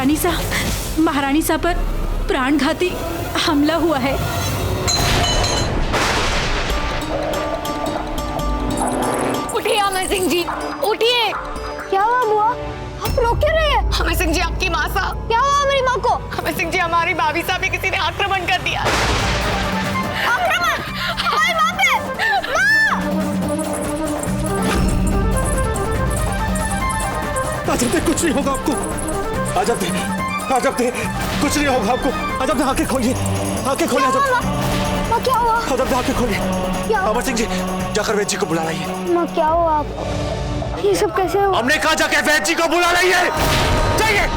महारानी सा पर प्राणघाती हमला हुआ है। उठिए अमर सिंह जी, उठिए। क्या हुआ बुआ? आप रो क्यों रहे हैं? अमर सिंह जी, आपकी माँ साहब। क्या हुआ मेरी माँ को? अमर सिंह जी, हमारी भाभी साहब पे किसी ने आक्रमण कर दिया। आक्रमण? हमारी माँ पे? माँ! अजब कुछ नहीं होगा आपको। अजब कुछ नहीं होगा आपको। अजब आंखें खोलिए, आंखें खोलिए। माँ क्या हुआ? अजब आंखें खोलिए। अमर सिंह जी, जाकर वैद्य जी को बुला लाइए। माँ क्या हुआ आपको? ये सब कैसे हुआ? हमने कहा जाके वैद्य जी को बुला लाइए। जाइए।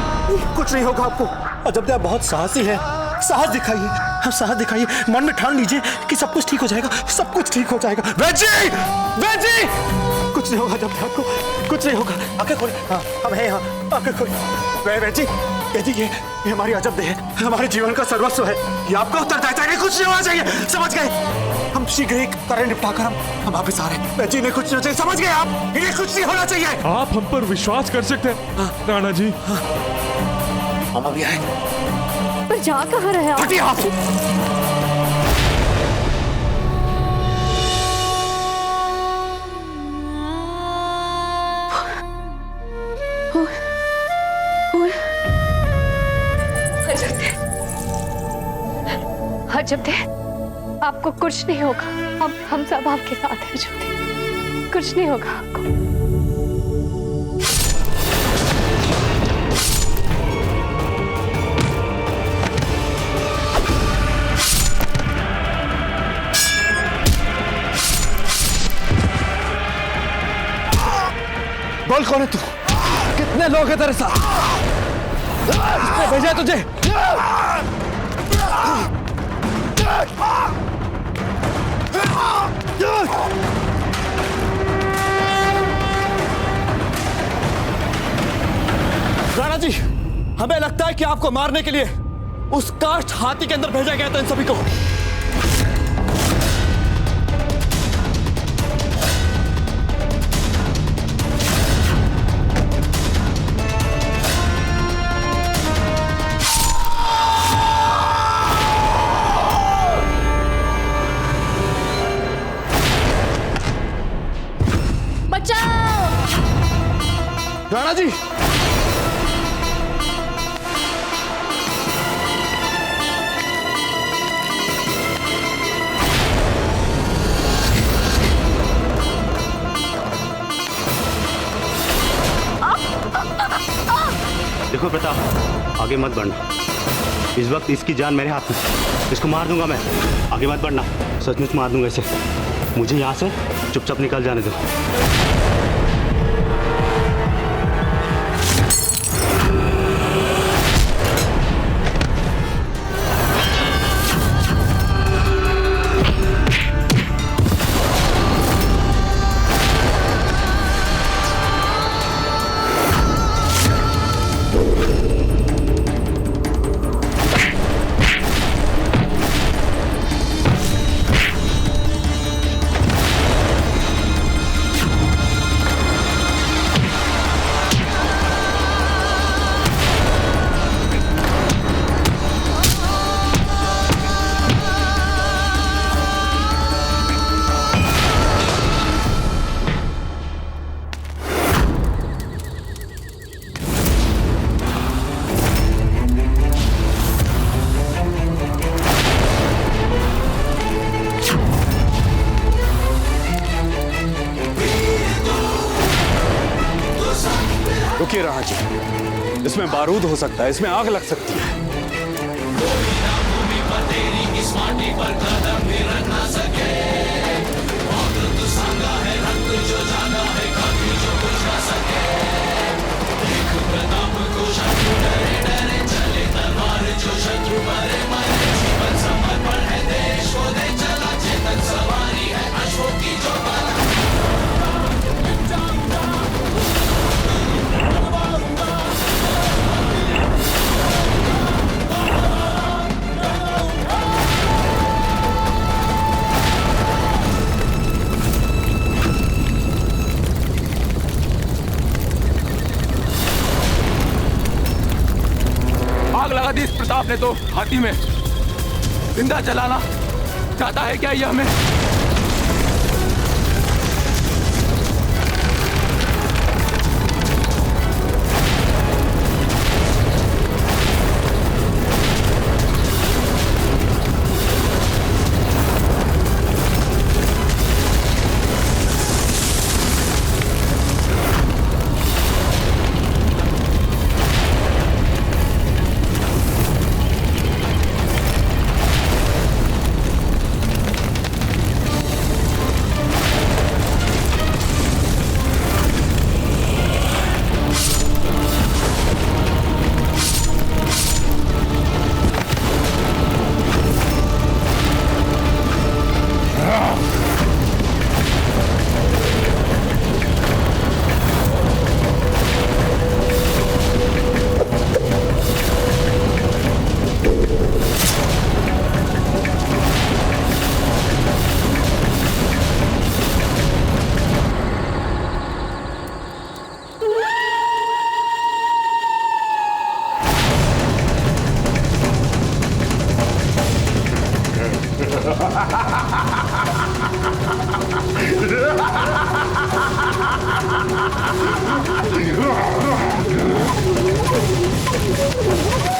कुछ नहीं होगा आपको। अजब आप बहुत साहसी है, साहस दिखाइए। हम साहस दिखाइए, मन में ठान लीजिए कि सब कुछ ठीक हो जाएगा, सब कुछ ठीक हो जाएगा। वैद्य जी, कुछ नहीं होगा। जब आपको कुछ नहीं होगा। आंखें खोलिए। हाँ, हम हैं यहाँ। आंखें खोलिए। वैद्य जी, ये हमारी अजब देह है, हमारे जीवन का सर्वस्व है। ये आपका उत्तरदायित्व है। कुछ नहीं होना चाहिए, समझ गए? हम शीघ्र एक कार्य निपटाकर हम वापस आ रहे हैं। वैद्य जी ने कुछ नहीं होना चाहिए, समझ गए आप? इन्हें कुछ नहीं होना चाहिए। आप हम पर विश्वास कर सकते हैं राणा जी। हम अभी आए। पर जा कहाँ रहे आप? हटिए आप। अजब थे, आपको कुछ नहीं होगा। हम सब आपके साथ हैं। अजब थे, कुछ नहीं होगा आपको। बोल कौन है तू? कितने लोग हैं तेरे साथ? किसने भेजा तुझे? राणा जी, हमें लगता है कि आपको मारने के लिए उस काष्ठ हाथी के अंदर भेजा गया था इन सभी को। राणा जी, देखो प्रताप, आगे मत बढ़ना। इस वक्त इसकी जान मेरे हाथ में। इसको मार दूंगा मैं। आगे मत बढ़ना, सचमुच मार दूंगा इसे। मुझे यहाँ से चुपचाप निकल जाने दो। रुकिए राणा जी, इसमें बारूद हो सकता है, इसमें आग लग सकती है। आपने तो हाथी में जिंदा जलाना चाहता है क्या ये हमें?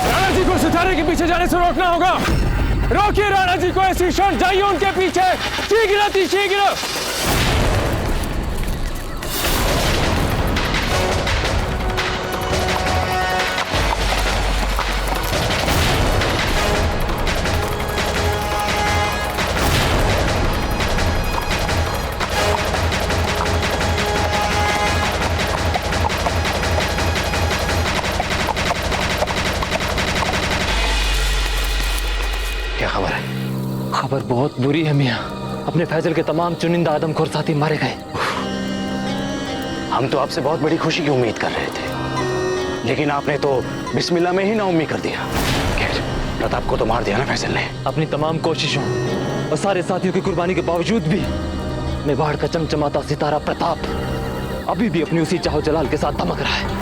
राणा जी को सितारे के पीछे जाने से रोकना होगा। रोकिए राणा जी को, ऐसी क्षण जाइए उनके पीछे, शीघ्र शीघ्र। क्या खबर है? खबर बहुत बुरी है मियाँ। अपने फैजल के तमाम चुनिंदा आदमखोर साथी मारे गए। हम तो आपसे बहुत बड़ी खुशी की उम्मीद कर रहे थे, लेकिन आपने तो बिस्मिल्लाह में ही नाउम्मीद कर दिया। खैर, प्रताप को तो मार दिया ना फैजल ने। अपनी तमाम कोशिशों और सारे साथियों की कुर्बानी के बावजूद भी मेवाड़ का चमचमाता सितारा प्रताप अभी भी अपनी उसी चाहो जलाल के साथ दमक रहा है।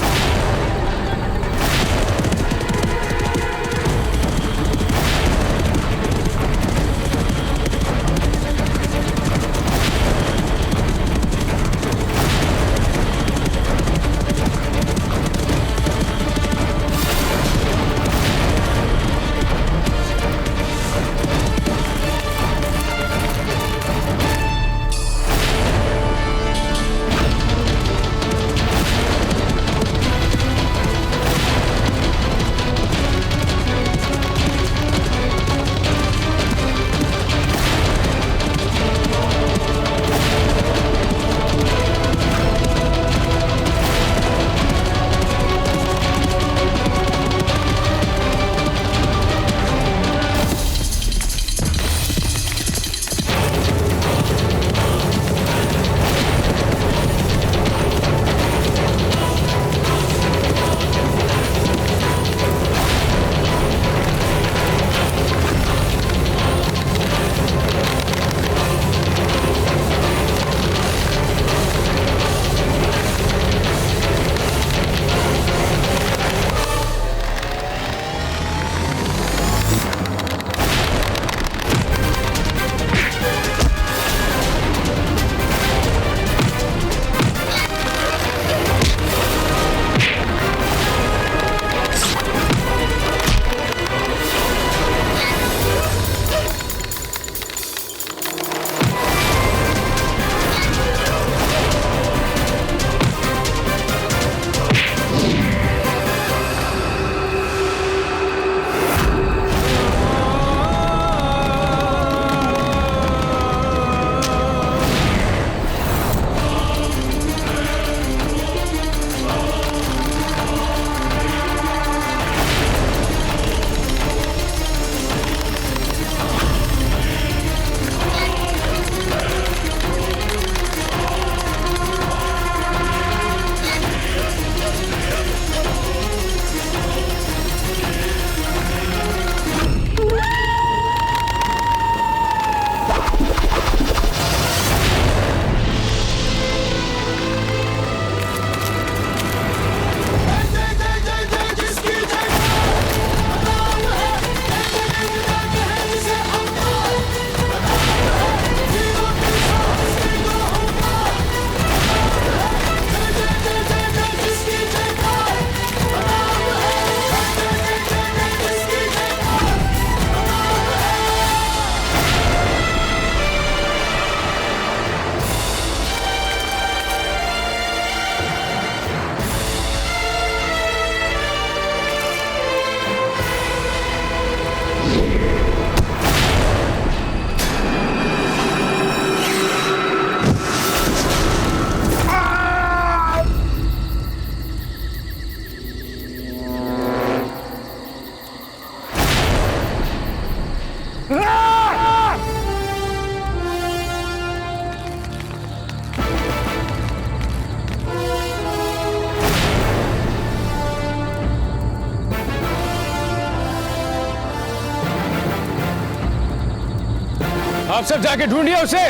आप सब जाके ढूंढिए उसे,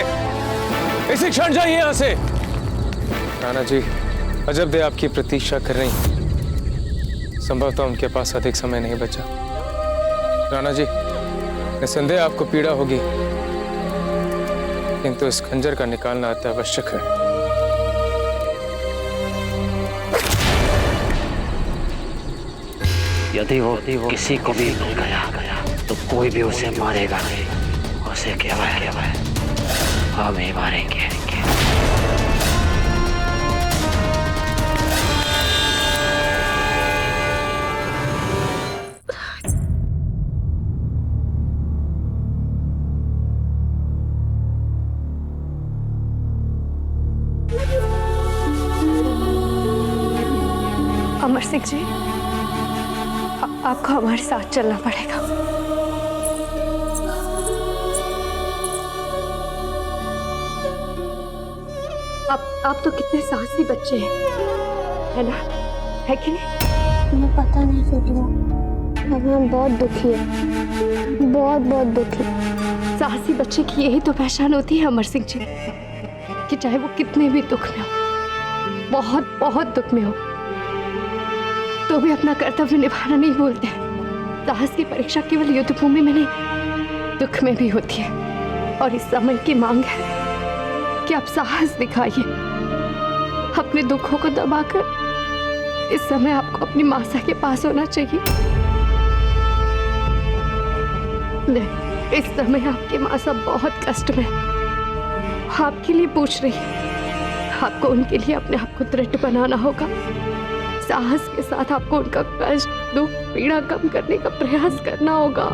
इसी क्षण जाइए यहां से। राणा जी, अजब दे आपकी प्रतीक्षा कर रही हैं। संभवतः उनके पास अधिक समय नहीं बचा। राणा जी, निसंदेह आपको पीड़ा होगी, किंतु इस खंजर का निकालना अति आवश्यक है। यदि वो किसी को भी मिल गया तो कोई भी उसे मारेगा नहीं। उसे केवल हम ही मारेंगे। अमर सिंह जी, आपको हमारे साथ चलना पड़ेगा। आप तो कितने साहसी बच्चे हैं, है ना? है कि नहीं? तुम्हें पता नहीं सुधरा, अब हम बहुत दुखी हैं, बहुत दुखी। साहसी बच्चे की यही तो पहचान होती है अमर सिंह जी, कि चाहे वो कितने भी दुख में हो, बहुत दुख में हो, तो भी अपना कर्तव्य निभाना नहीं भूलते। साहस की परीक्षा केवल युद्ध भूमि में नहीं, दुख में भी होती है। और इस समय की मांग है कि आप साहस दिखाइए, अपने दुखों को दबाकर। इस समय आपको अपनी मासा के पास होना चाहिए। नहीं, इस समय आपकी मासा बहुत कष्ट में आपके लिए पूछ रही है। आपको उनके लिए अपने आप को दृढ़ बनाना होगा। साहस के साथ आपको उनका कष्ट, दुख, पीड़ा कम करने का प्रयास करना होगा।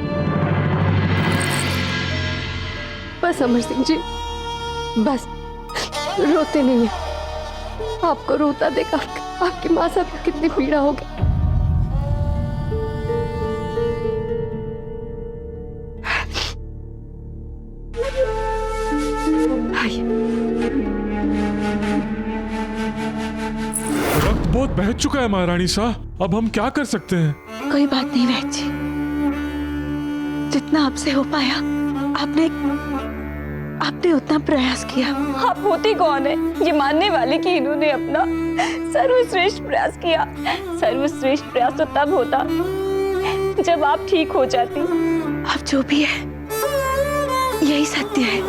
बस अमर सिंह जी, बस रोते नहीं है। आपको रोता देखा आपकी मासा को कितनी पीड़ा होगी। रक्त बहुत बह चुका है महारानी साहब, अब हम क्या कर सकते हैं? कोई बात नहीं वैद्य जी, जितना आपसे हो पाया आपने उतना प्रयास किया। आप होती कौन है ये मानने वाले कि इन्होंने अपना सर्वश्रेष्ठ प्रयास किया। सर्वश्रेष्ठ प्रयास तो तब होता जब आप ठीक हो जाती। अब जो भी है यही सत्य है,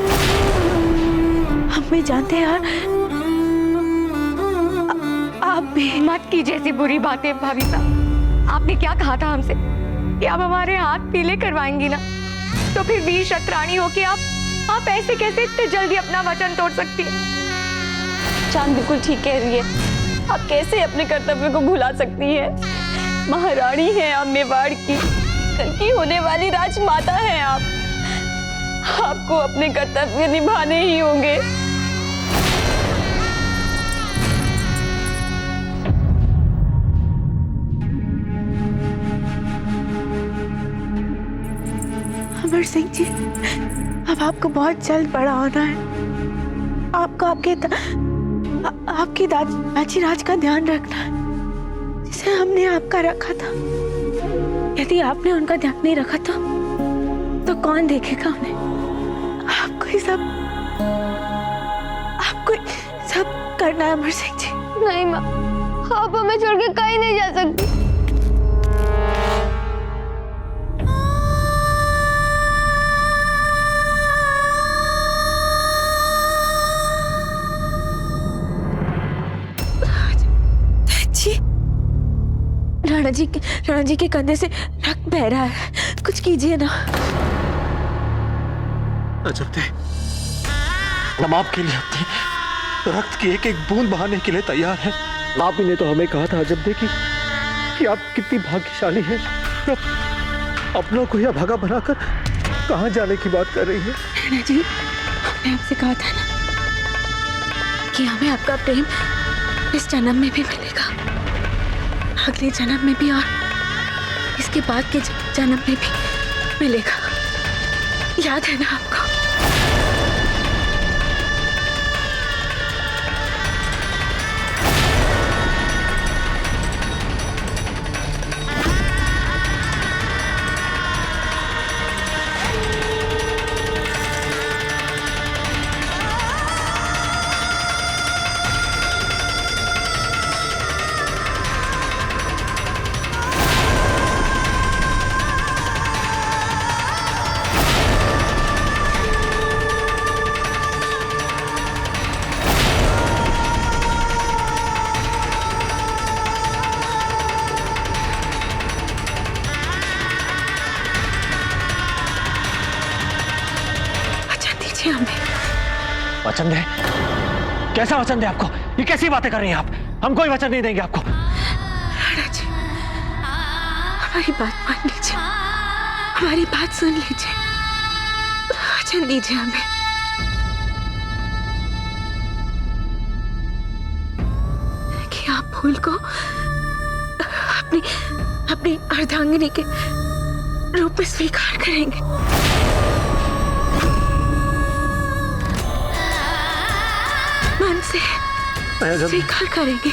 हम भी जानते हैं। आप भी मत कीजिए ऐसी बुरी बातें भाभी साहब। आपने क्या कहा था हमसे कि आप हमारे हाथ पीले करवाएंगी ना, तो फिर वीर शतरानी हो के आप ऐसे कैसे इतने जल्दी अपना वचन तोड़ सकती है? चांद बिल्कुल ठीक कह रही है। आप कैसे अपने कर्तव्य को भुला सकती हैं? महारानी हैं आप मेवाड़ की, कल की होने वाली राजमाता हैं आप। आपको अपने कर्तव्य निभाने ही होंगे। अमर सिंह जी, अब आपको बहुत जल्द बड़ा होना है। आपको आपकी दाची राज का ध्यान रखना है, जिसे हमने आपका रखा था। यदि आपने उनका ध्यान नहीं रखा तो कौन देखेगा उन्हें? आपको सब करना है अमर सिंह जी। नहीं माँ, आप हमें छोड़ के कहीं नहीं जा सकती। राणा जी के कंधे से रक्त बह रहा है, कुछ कीजिए ना। अजब दे, हम आपके लिए अपने रक्त की एक एक बूंद बहाने के लिए तैयार हैं। आप ही ने तो हमें कहा था अजब दे कि आप कितनी भाग्यशाली हैं, अपनों को यह भागा बनाकर कहां जाने की बात कर रही है। राणा जी, हमने आपसे कहा था ना कि हमें आपका प्रेम इस जन्म में भी मिलेगा, अगले जन्म में भी, और इसके बाद के जन्म में भी मिलेगा। याद है ना आपको? वचन दे? कैसा वचन दे आपको? ये कैसी बातें कर रही हैं आप? हम कोई वचन नहीं देंगे आपको। राणा जी, हमारी बात मान लीजिए, हमारी बात सुन लीजिए, वचन दीजिए हमें। कि आप फूल को अपनी अपनी अर्धांगिनी के रूप में स्वीकार करेंगे। मन से स्वीकार करेंगे।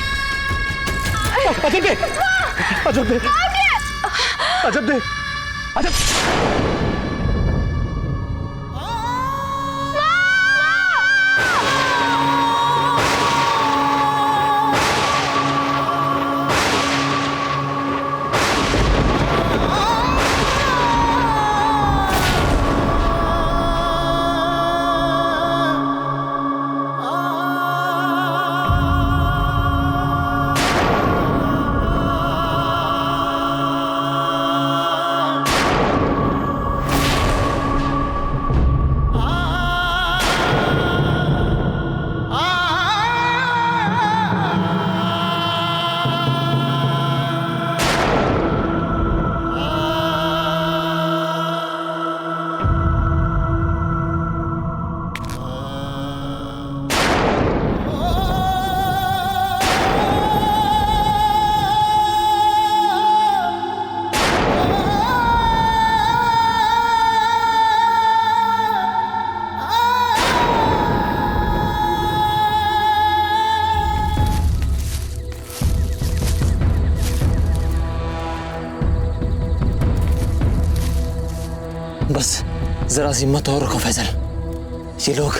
अजब दे, अजब दे, अजब दे, अजब। बस जरा सी हिम्मत और रखो फैजल। ये लोग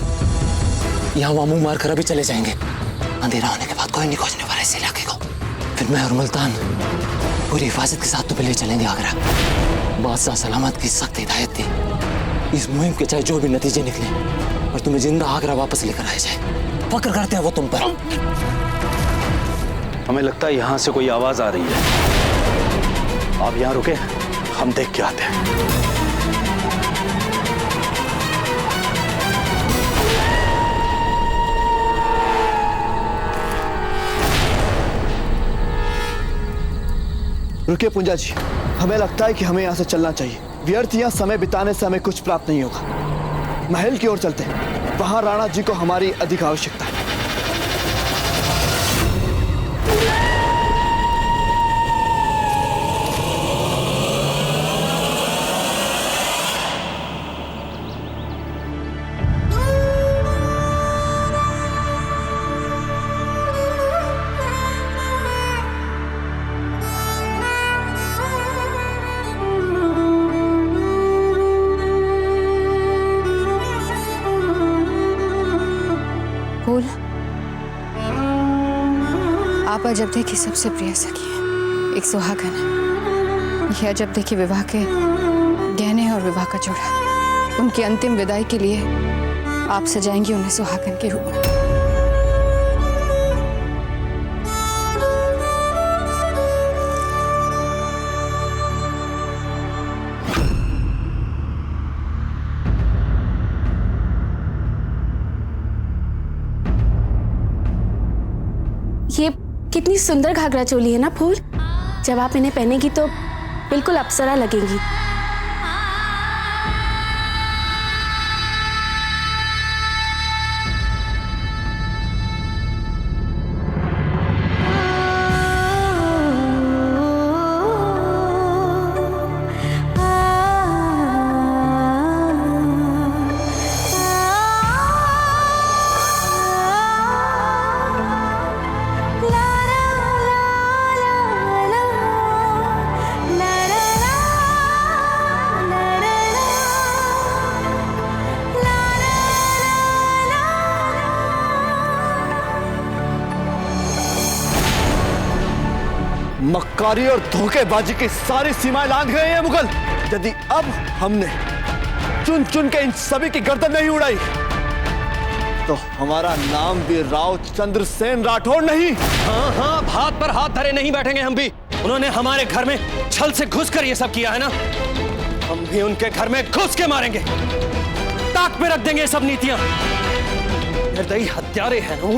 यहाँ वहाँ मुंह मार कर अभी चले जाएंगे। अंधेरा होने के बाद कोई नहीं खोजने वाला इस इलाके को। फिर मैं और मुल्तान पूरी हिफाजत के साथ तुम्हें ले चलेंगे आगरा। बादशाह सलामत की सख्त हिदायत थी, इस मुहिम के चाहे जो भी नतीजे निकले और तुम्हें जिंदा आगरा वापस लेकर आया जाए। फक्र करते हैं वो तुम पर। हमें लगता है यहाँ से कोई आवाज आ रही है। आप यहाँ रुके, हम देख के आते हैं। रुकिए पूंजा जी, हमें लगता है कि हमें यहाँ से चलना चाहिए। व्यर्थ यहाँ समय बिताने से हमें कुछ प्राप्त नहीं होगा। महल की ओर चलते हैं, वहां राणा जी को हमारी अधिक आवश्यकता है। फूल, आप अजबदे की सबसे प्रिय सखी हैं, एक सुहागन है। यह अजबदे के विवाह के गहने और विवाह का जोड़ा उनकी अंतिम विदाई के लिए आप सजाएंगी उन्हें सुहागन के रूप में। ये कितनी सुंदर घाघरा चोली है ना फूल। जब आप इन्हें पहनेगी तो बिल्कुल अप्सरा लगेंगी। मक्कारी और धोखेबाजी की सारी सीमाएं लांघ गए हैं मुगल। यदि अब हमने चुन चुन के इन सभी की गर्दन नहीं उड़ाई तो हमारा नाम भी राव चंद्रसेन राठौड़ नहीं। हाँ हाँ, हाथ पर हाथ धरे नहीं बैठेंगे हम भी। उन्होंने हमारे घर में छल से घुसकर ये सब किया है ना, हम भी उनके घर में घुस के मारेंगे, ताक पे रख देंगे ये सब नीतियां। निर्दयी हत्यारे हैं ना,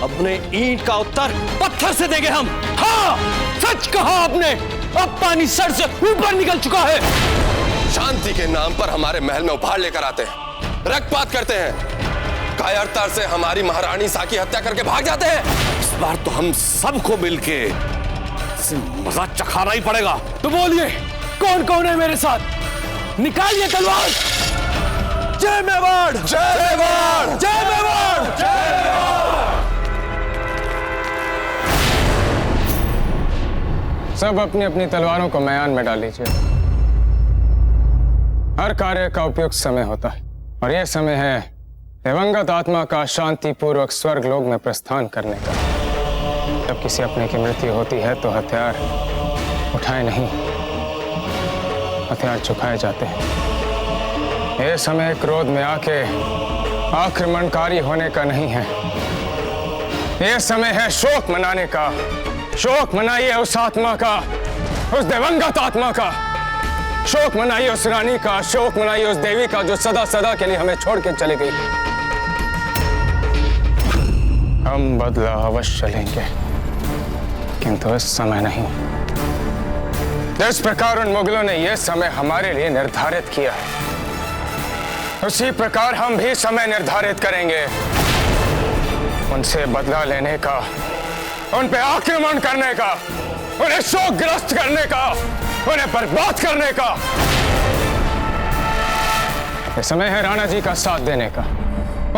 अब उन्हें ईंट का उत्तर पत्थर से देंगे हम। हाँ, सच कहा आपने, अब पानी सर से ऊपर निकल चुका है। शांति के नाम पर हमारे महल में उपहार लेकर आते हैं, रक्तपात करते हैं, कायरता से हमारी महारानी सा की हत्या करके भाग जाते हैं। इस बार तो हम सबको मिलके मजा चखाना ही पड़ेगा। तो बोलिए, कौन कौन है मेरे साथ? निकालिए तलवार। जय मेवाड़, जय मेवाड़, जय मेवाड़, जय मेवाड़। सब अपनी अपनी तलवारों को मैदान में डाल लीजिए। हर कार्य का उपयुक्त समय होता है और यह समय है दिवंगत आत्मा का शांतिपूर्वक स्वर्ग लोक में प्रस्थान करने का। जब किसी अपने की मृत्यु होती है तो हथियार उठाए नहीं, हथियार चुकाए जाते हैं। यह समय क्रोध में आके आक्रमणकारी होने का नहीं है, यह समय है शोक मनाने का। शोक मनाइए उस आत्मा का, उस दिवंगत आत्मा का। शोक मनाइए उस रानी का, शोक मनाइए उस देवी का जो सदा सदा के लिए हमें छोड़ के चली गई। हम बदला अवश्य लेंगे, किंतु इस समय नहीं। जिस प्रकार उन मुगलों ने यह समय हमारे लिए निर्धारित किया है, उसी प्रकार हम भी समय निर्धारित करेंगे। उनसे बदला लेने का, उन पे आक्रमण करने का, उन्हें शोकग्रस्त करने का, उन्हें बर्बाद करने का। यह समय है राणा जी का साथ देने का,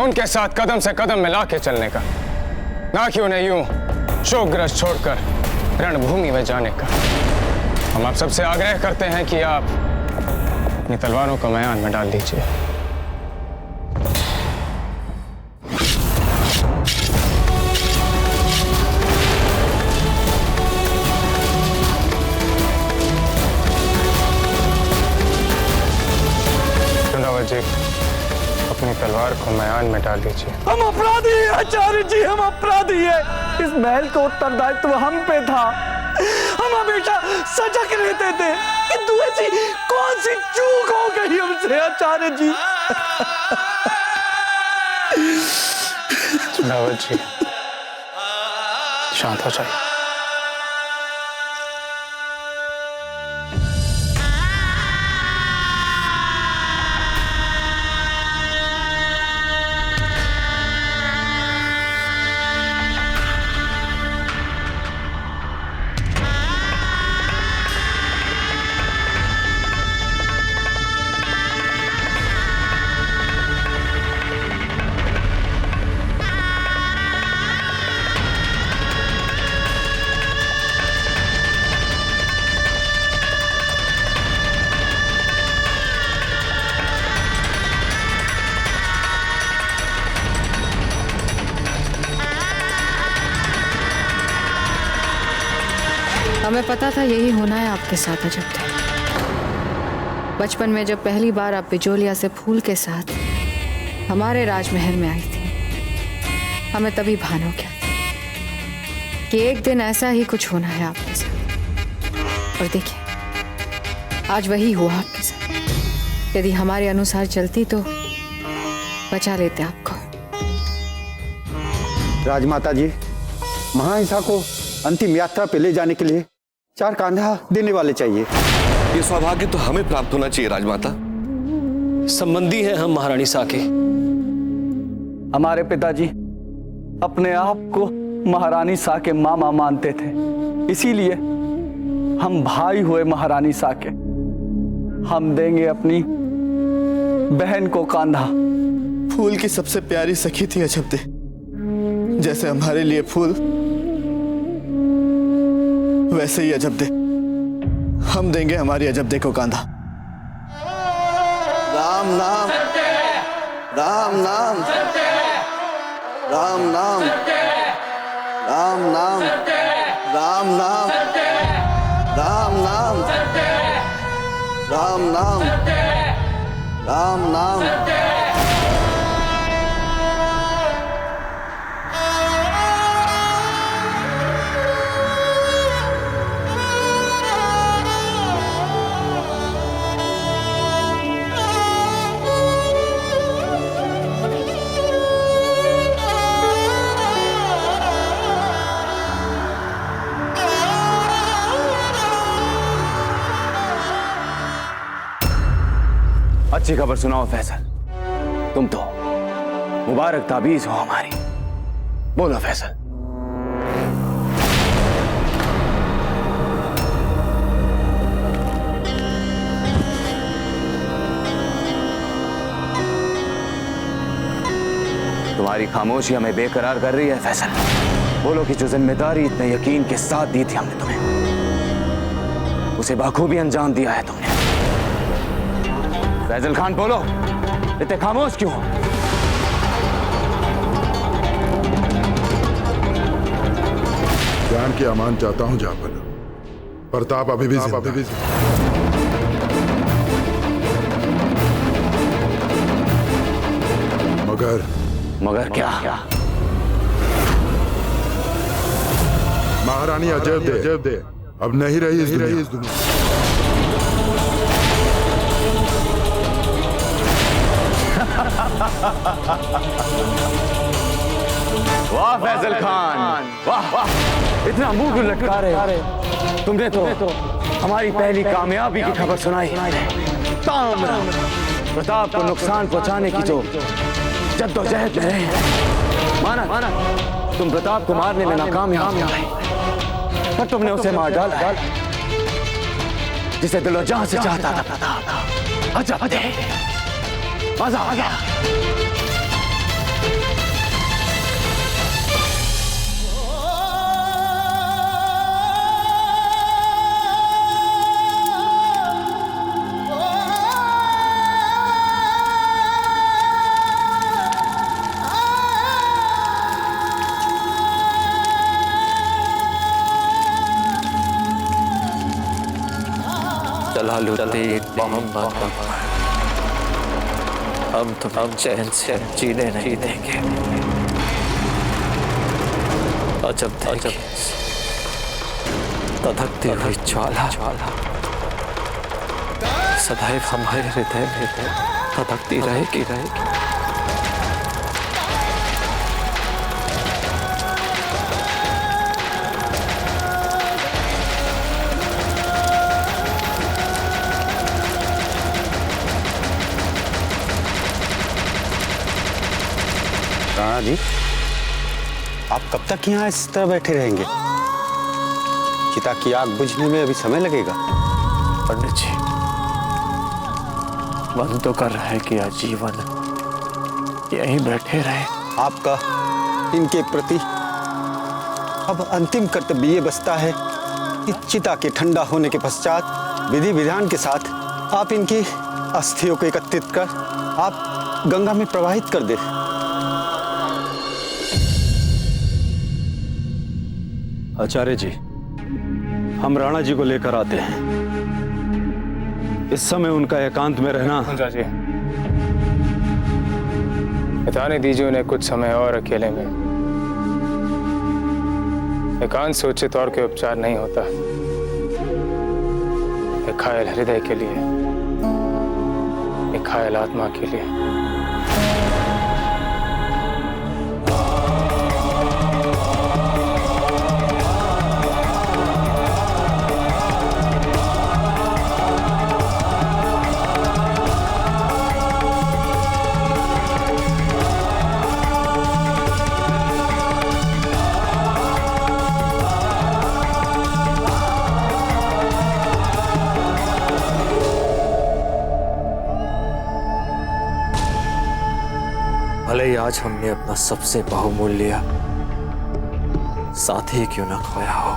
उनके साथ कदम से कदम मिला के चलने का, ना कि उन्हें यूं शोकग्रस्त छोड़कर रणभूमि में जाने का। हम आप सबसे आग्रह करते हैं कि आप अपनी तलवारों को मैदान में डाल दीजिए। जी, अपनी तलवार को मैदान में डाल दीजिए। हम अपराधी हैं आचार्य जी, हम अपराधी हैं। इस महल का उत्तरदायित्व हम पे था। हम हमेशा सजग रहते थे, किंतु ऐसी कौन सी चूक हो गई हमसे आचार्य जी। चुनावत जी, शांत हो जाइए। हमें पता था यही होना है आपके साथ अजब। बचपन में जब पहली बार आप बिजोलिया से फूल के साथ हमारे राजमहल में आई थी, हमें तभी भान हो गया कि एक दिन ऐसा ही कुछ होना है आपके साथ। और देखिए, आज वही हुआ आपके साथ। यदि हमारे अनुसार चलती तो बचा लेते आपको। राजमाता जी, महाहिंसा को अंतिम यात्रा पे ले जाने के लिए 4 कांधा देने वाले चाहिए। ये सौभाग्य तो हमें प्राप्त होना चाहिए राजमाता। संबंधी हैं हम महारानी सा के। हमारे पिताजी अपने आप को महारानी सा के मामा मानते थे, इसीलिए हम भाई हुए महारानी सा के। हम देंगे अपनी बहन को कांधा। फूल की सबसे प्यारी सखी थी अजबदे, जैसे हमारे लिए फूल वैसे ही अजबदे। हम देंगे हमारी अजबदे को कांधा। राम नाम, राम नाम, राम नाम, राम नाम, राम नाम, राम नाम, राम नाम, राम नाम। अच्छी खबर सुनाओ फैसल। तुम तो मुबारक ताबीज हो हमारी। बोलो फैसल। तुम्हारी खामोशी हमें बेकरार कर रही है फैसल। बोलो कि जो जिम्मेदारी इतने यकीन के साथ दी थी हमने तुम्हें, उसे बखूबी अंजाम दिया है तुमने। फैजल खान बोलो, इतने खामोश क्यों हो? जान की अमान चाहता हूं जाफर, प्रताप अभी भी मगर क्या? महारानी अजब दे अब नहीं रही इस दुनिया। वाह फैजल खान, वाह वाह, इतना मुंह क्यों लटका रहे? तुमने तो हमारी पहली कामयाबी की खबर सुनाई। प्रताप को नुकसान पहुंचाने की जो जद्दोजहद में रहे, माना तुम प्रताप को मारने में नाकामयाब हो, पर तुमने उसे मार डाला जिसे दिलो जान से चाहता था प्रताप। अजब दे, मजा आ गया। जलालुद्दीन मोहम्मद हम तुम चैन से जीने नहीं देंगे। अजब तधकती हुई ज्वाला सदैव हमारे हृदय में तधकती रहेगी। राणा जी, आप कब तक यहाँ इस तरह बैठे रहेंगे? चिता की आग बुझने में अभी समय लगेगा। पंडित जी, मन तो कर रहा है कि आजीवन यहीं बैठे रहे। आपका इनके प्रति अब अंतिम कर्तव्य ये बचता है कि चिता के ठंडा होने के पश्चात विधि विधान के साथ आप इनकी अस्थियों को एकत्रित कर आप गंगा में प्रवाहित कर दे। आचार्य जी, हम राणा जी को लेकर आते हैं। इस समय उनका एकांत में रहना। जी, बताने दीजिए उन्हें कुछ समय और अकेले में। एकांत से उचित और कोई उपचार नहीं होता। एक घायल हृदय के लिए, एक घायल आत्मा के लिए। भले ही आज हमने अपना सबसे बहुमूल्य साथी क्यों न खोया हो,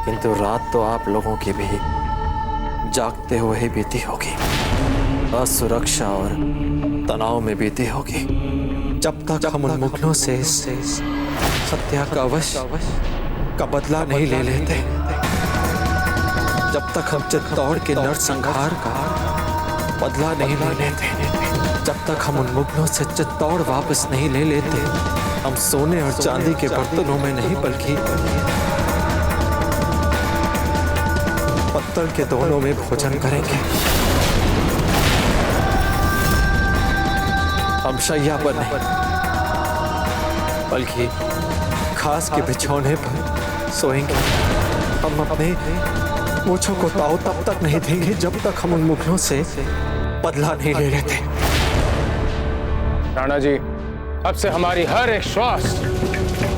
किंतु रात तो आप लोगों की भी जागते हुए ही बीती होगी, असुरक्षा और तनाव में बीती होगी। जब तक हम उन मुगलों से हत्या का अवश्य का बदला नहीं ले लेते, जब तक हम चित्तौड़ के नरसंहार का बदला नहीं ले लेते, जब तक हम उन मुगलों से चित्तौड़ वापस नहीं ले लेते, हम सोने और चांदी के बर्तनों में नहीं बल्कि पत्तल के दोनों में भोजन करेंगे। हम शैया पर नहीं बल्कि घास के बिछौने पर सोएंगे। हम अपने मूंछों को ताव तब तक नहीं देंगे जब तक हम उन मुगलों से बदला नहीं ले रहे थे। राणा जी, अब से हमारी हर एक श्वास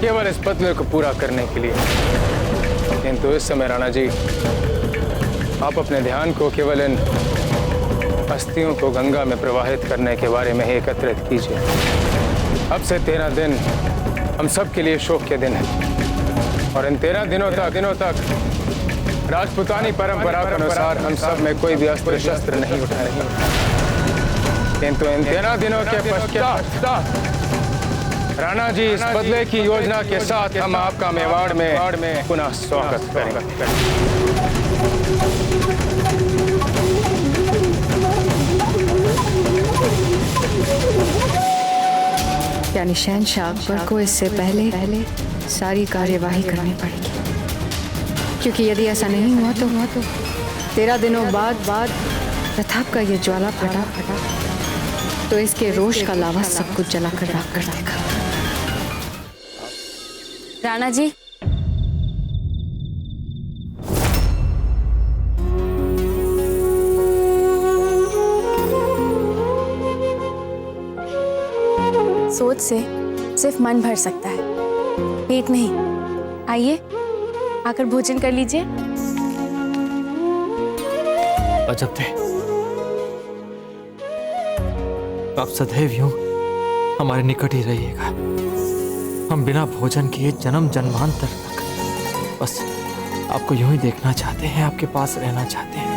केवल इस बदले को पूरा करने के लिए। किंतु इस समय राणा जी, आप अपने ध्यान को केवल इन अस्थियों को गंगा में प्रवाहित करने के बारे में ही एकत्रित कीजिए। अब से 13 दिन हम सब के लिए शोक के दिन हैं और इन 13 दिनों तक राजपूतानी परंपरा के अनुसार हम सब में कोई भी अस्त्र शस्त्र नहीं उठाएंगे। किंतु इन 13 दिनों के पश्चात राणा जी, इस बदले की योजना के साथ हम आपका मेवाड़ में पुनः स्वागत करेंगे। यानी शहंशाह अकबर को इससे पहले सारी कार्यवाही करनी पड़ेगी, क्योंकि यदि ऐसा नहीं हुआ तो 13 दिनों बाद प्रताप का ये ज्वाला फटा तो इसके रोष का लावा सब कुछ जलाकर राख कर देगा। राणा जी, सोच से सिर्फ मन भर सकता है, पेट नहीं। आइए, आकर भोजन कर लीजिए। अजब थे, आप सदैव यूं हमारे निकट ही रहिएगा। हम बिना भोजन किए जन्म जन्मांतर तक बस आपको यूं ही देखना चाहते हैं, आपके पास रहना चाहते हैं,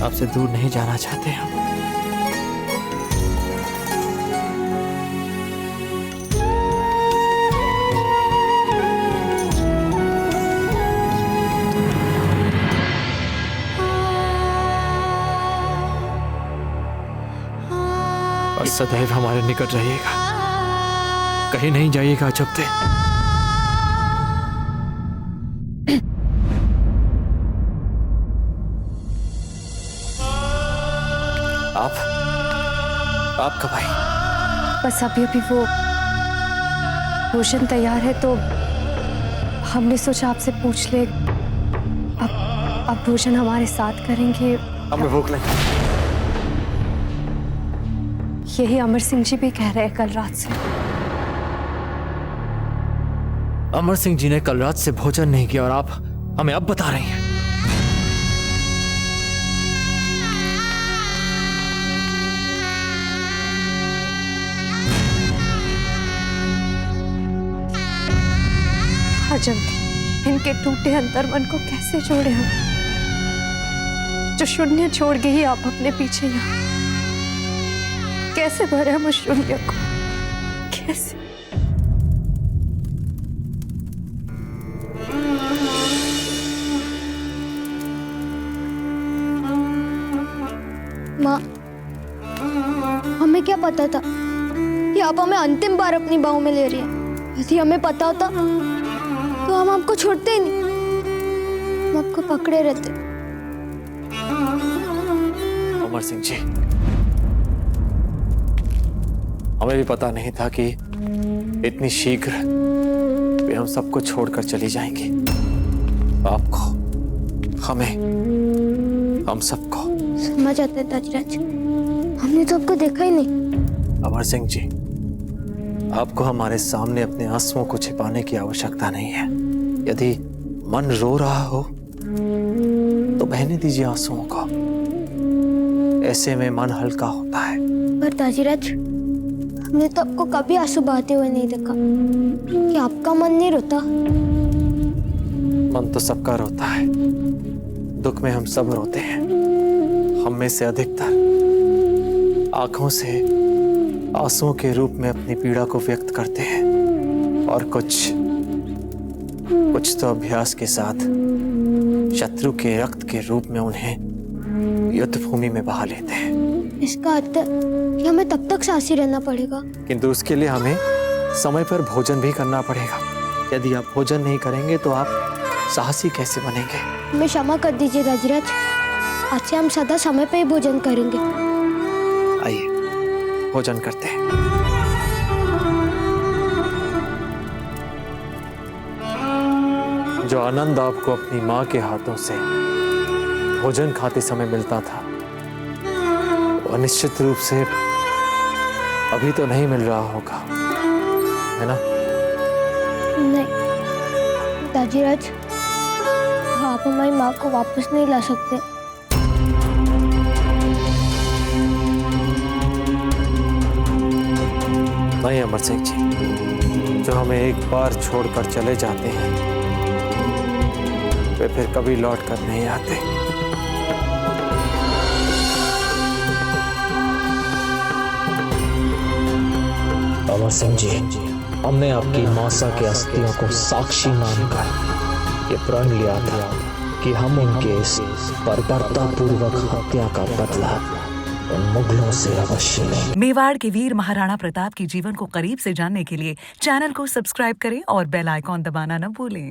आपसे दूर नहीं जाना चाहते हम। और सदैव हमारे निकट रहिएगा, कहीं नहीं जाइएगा जब तक। आप कब आई? बस अभी वो भोजन तैयार है तो हमने सोचा आपसे पूछ ले। अब भोजन हमारे साथ करेंगे। हमें भूख लगी। यही अमर सिंह जी भी कह रहे हैं कल रात से। अमर सिंह जी ने कल रात से भोजन नहीं किया और आप हमें अब बता रही हैं। अजब इनके टूटे अंतर्मन को कैसे जोड़े हम, जो शून्य छोड़ के ही आप अपने पीछे यहाँ कैसे भरे हम उस शून्य को, कैसे? माँ, हमें क्या पता था कि आप हमें अंतिम बार अपनी बाहों में ले रही हैं। यदि हमें पता होता तो हम आपको छोड़ते ही नहीं, हम आपको पकड़े रहते। अमर सिंह जी, हमें भी पता नहीं था कि इतनी शीघ्र वे हम सबको छोड़कर चली जाएंगी। आपको, हमें, हम सबको। समझ आते हैं ताजराज, हमने तो आपको देखा ही नहीं। अमर सिंह जी, आपको हमारे सामने अपने आंसुओं को छिपाने की आवश्यकता नहीं है। यदि मन रो रहा हो तो बहने दीजिए आंसुओं को, ऐसे में मन हल्का होता है। पर ताजराज, हमने तो आपको कभी आंसू बहाते हुए नहीं देखा। कि आपका मन नहीं रोता? मन तो सबका रोता है, दुख में हम सब रोते हैं। हम में से अधिकतर आंखों से आंसुओं के रूप में अपनी पीड़ा को व्यक्त करते हैं और कुछ तो अभ्यास के साथ शत्रु के रक्त के रूप में उन्हें युद्ध भूमि में बहा लेते हैं। इसका अर्थ कि हमें तब तक साहसी रहना पड़ेगा। किंतु उसके लिए हमें समय पर भोजन भी करना पड़ेगा। यदि आप भोजन नहीं करेंगे तो आप साहसी कैसे बनेंगे? हमें क्षमा कर दीजिए राजराज, आज से हम सदा समय पर ही भोजन करेंगे। आइए भोजन करते हैं। जो आनंद आपको अपनी माँ के हाथों से भोजन खाते समय मिलता था, और निश्चित रूप से अभी तो नहीं मिल रहा होगा, है ना? नहीं दाजीराज, आप हमारी माँ को वापस नहीं ला सकते। नहीं अमर सिंह जी, जो हमें एक बार छोड़कर चले जाते हैं वे फिर कभी लौट कर नहीं आते। अमर सिंह जी, हमने आपकी मौसा के अस्थियों को साक्षी मानकर ये प्रण लिया था कि हम उनके इस बर्बरतापूर्वक हत्या का बदला उन मुगलों से अवश्य लेंगे। मेवाड़ के वीर महाराणा प्रताप के जीवन को करीब से जानने के लिए चैनल को सब्सक्राइब करें और बेल आइकॉन दबाना न भूलें।